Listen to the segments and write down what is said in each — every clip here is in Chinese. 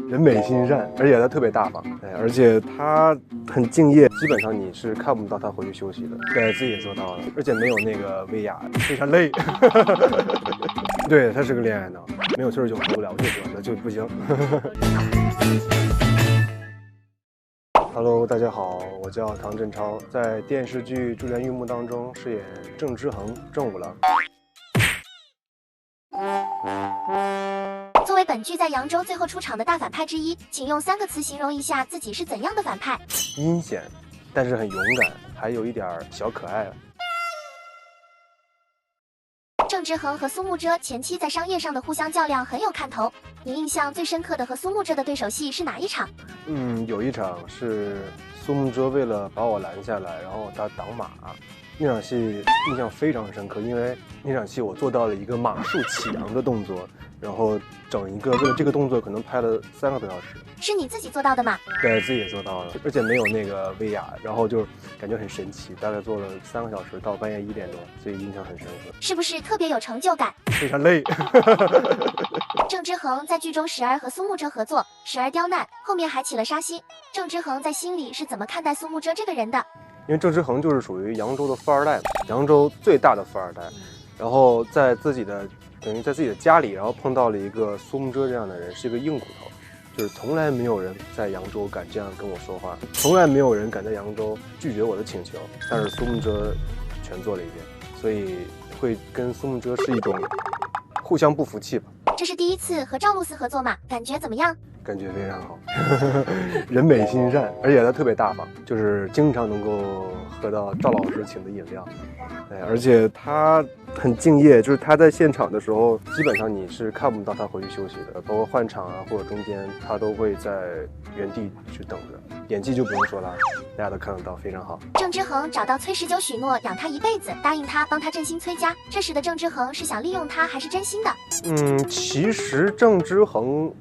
人美心善，而且他特别大方，而且他很敬业，基本上你是看不到他回去休息的。对，自己也做到了，而且没有那个威亚，非常累。对，他是个恋爱脑，没有岁数就活不了，最喜欢的就不行。Hello， 大家好，我叫唐振超，在电视剧《珠帘玉幕》当中饰演郑之恒郑五郎。作为本剧在扬州最后出场的大反派之一，请用3个词形容一下自己是怎样的反派？阴险，但是很勇敢，还有一点小可爱。郑之恒和苏慕遮前期在商业上的互相较量很有看头，你印象最深刻的和苏慕遮的对手戏是哪一场？有一场是苏慕遮为了把我拦下来，然后他挡马，那场戏印象非常深刻，因为那场戏我做到了一个马术起扬的动作，然后整一个为了这个动作可能拍了3个多小时。是你自己做到的吗？对，自己也做到了，而且没有那个威亚，然后就感觉很神奇，大概做了3个小时到半夜1点多，所以印象很深刻。是不是特别有成就感？非常累。郑之恒在剧中时而和苏慕遮合作，时而刁难，后面还起了杀心。郑之恒在心里是怎么看待苏慕遮这个人的？因为郑之恒就是属于扬州的富二代，扬州最大的富二代，然后在自己的家里，然后碰到了一个苏慕遮这样的人，是一个硬骨头，就是从来没有人在扬州敢这样跟我说话，从来没有人敢在扬州拒绝我的请求，但是苏慕遮全做了一遍，所以会跟苏慕遮是一种互相不服气吧。这是第一次和赵露思合作嘛？感觉怎么样？感觉非常好。人美心善，而且他特别大方，就是经常能够喝到赵老师请的饮料。而且他很敬业，就是他在现场的时候，基本上你是看不到他回去休息的，包括换场啊或者中间，他都会在原地去等着。演技就不用说了，大家都看得到，非常好。郑之恒找到崔19许诺养他一辈子，答应他帮他振兴崔家。这时的郑之恒是想利用他，还是真心的？其实郑之恒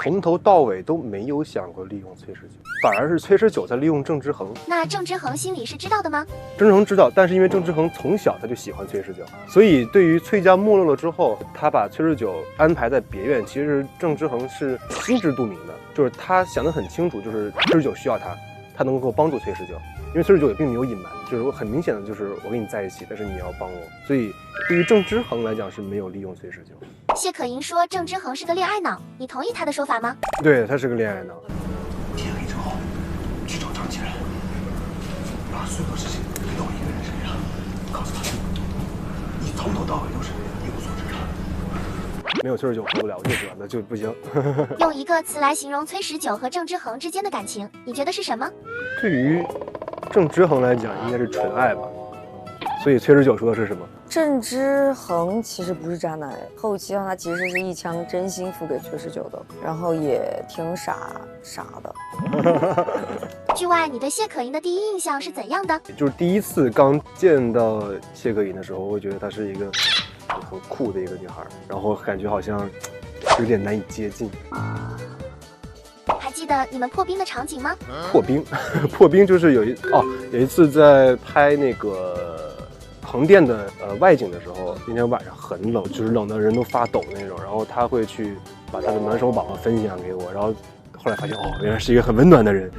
从头到尾都没有想过利用崔19，反而是崔19在利用郑之恒。那郑之恒心里是知道的吗？郑之恒知道，但是因为郑之恒从小他就喜欢崔19，所以对于崔家没落了之后，他把崔19安排在别院，其实郑之恒是心知肚明的，就是他想得很清楚，就是崔19需要他能够帮助崔19，因为崔19也并没有隐瞒，就是很明显的就是我跟你在一起，但是你要帮我，所以对于郑之恒来讲是没有利用崔19。谢可寅说郑之恒是个恋爱脑，你同意他的说法吗？对，他是个恋爱脑。天黑之后去找张继然，把所有的事情推到我一个人身上，告诉他你从头到尾都是一无所知的。没有崔19活不了，最喜欢的就不行。用一个词来形容崔19和郑之恒之间的感情，你觉得是什么？对于郑之恒来讲，应该是纯爱吧。所以崔19说的是什么？郑之恒其实不是渣男，后期他其实是一腔真心付给崔19的，然后也挺傻的。剧外，你对谢可寅的第一印象是怎样的？就是第一次刚见到谢可寅的时候，我会觉得她是一个很酷的一个女孩，然后感觉好像有点难以接近。还记得你们破冰的场景吗？破冰就是有一次在拍那个横店的外景的时候，那天晚上很冷，就是冷的人都发抖那种，然后他会去把他的暖手宝分享给我，然后后来发现原来是一个很温暖的人，